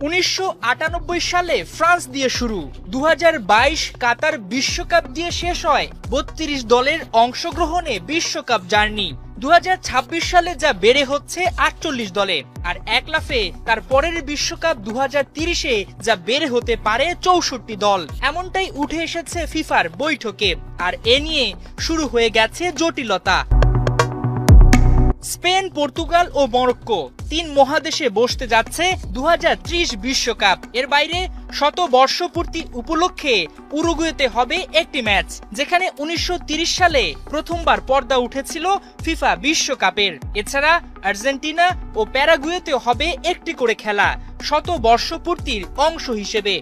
1998 সালে ফ্রান্স দিয়ে শুরু, 2022 কাতার বিশ্বকাপ দিয়ে শেষ হয় 32 দলের অংশগ্রহণে বিশ্বকাপ জার্নি। 2026 সালে যা বেড়ে হচ্ছে 48 দলে, আর এক লাফে তার পরের বিশ্বকাপ 2030-এ যা বেড়ে হতে পারে 64 দল। এমনটাই উঠে এসেছে ফিফার বৈঠকে, আর এ নিয়ে শুরু হয়ে গেছে জটিলতা। স্পেন, পর্তুগাল ও মরক্কো তিন মহাদেশে বসতে যাচ্ছে 2030 বিশ্বকাপ। এর বাইরে শতবর্ষপূর্তি উপলক্ষে উরুগুয়েতে হবে একটি ম্যাচ, যেখানে 1930 সালে প্রথমবার পর্দা উঠেছিল ফিফা বিশ্বকাপের। এছাড়া আর্জেন্টিনা ও প্যারাগুয়েতেও হবে একটি করে খেলা শতবর্ষপূর্তির অংশ হিসেবে।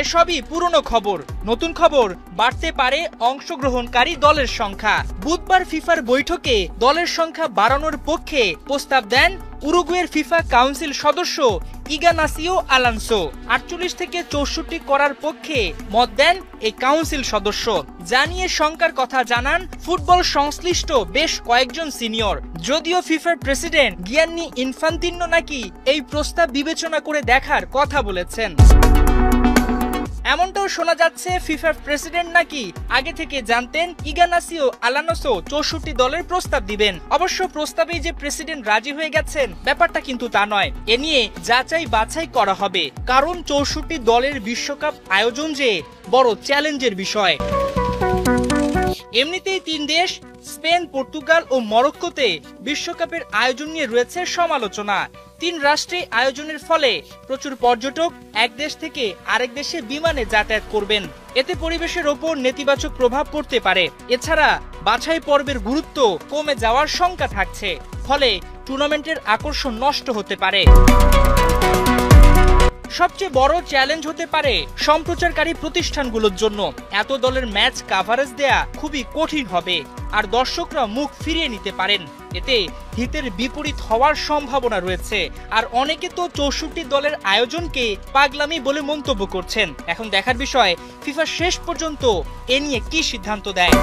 এসবই পুরনো খবর। নতুন খবর, বাড়তে পারে অংশগ্রহণকারী দলের সংখ্যা। বুধবার ফিফার বৈঠকে দলের সংখ্যা বাড়ানোর পক্ষে প্রস্তাব দেন উরুগুয়ের ফিফা কাউন্সিল সদস্য ইগানাসিও আলানসো। 48 থেকে 64 করার পক্ষে মত দেন এই কাউন্সিল সদস্য। জানিয়ে শঙ্কার কথা জানান ফুটবল সংশ্লিষ্ট বেশ কয়েকজন সিনিয়র। যদিও ফিফার প্রেসিডেন্ট গিয়ান্নি ইনফান্তিনো নাকি এই প্রস্তাব বিবেচনা করে দেখার কথা বলেছেন। এমনটাও শোনা যাচ্ছে ফিফার প্রেসিডেন্ট নাকি আগে থেকে জানতেন ইগানাসিও আলানসো 64 দলের প্রস্তাব দিবেন। অবশ্য প্রস্তাবে যে প্রেসিডেন্ট রাজি হয়ে গেছেন ব্যাপারটা কিন্তু তা নয়। এ নিয়ে যাচাই বাছাই করা হবে, কারণ 64 দলের বিশ্বকাপ আয়োজন যে বড় চ্যালেঞ্জের বিষয়। এমনিতেই তিন দেশ স্পেন, পর্তুগাল ও মরক্কোতে বিশ্বকাপের আয়োজন নিয়ে রয়েছে সমালোচনা। তিন রাষ্ট্রে আয়োজনের ফলে প্রচুর পর্যটক এক দেশ থেকে আরেক দেশে বিমানে যাতায়াত করবেন। এতে পরিবেশের ওপর নেতিবাচক প্রভাব পড়তে পারে। এছাড়া বাছাই পর্বের গুরুত্ব কমে যাওয়ার শঙ্কা থাকছে, ফলে টুর্নামেন্টের আকর্ষণ নষ্ট হতে পারে। সবচেয়ে বড় চ্যালেঞ্জ হতে পারে সম্প্রচারকারী প্রতিষ্ঠানগুলোর জন্য। এত দলের ম্যাচ কাভারেজ দেয়া খুবই কঠিন হবে, আর দর্শকরা মুখ ফিরিয়ে নিতে পারেন। এতে হিতের বিপরীত হওয়ার সম্ভাবনা রয়েছে, আর অনেকে তো 64 দলের আয়োজনকে পাগলামি বলে মন্তব্য করছেন। এখন দেখার বিষয় ফিফা শেষ পর্যন্ত এ নিয়ে কি সিদ্ধান্ত দেয়।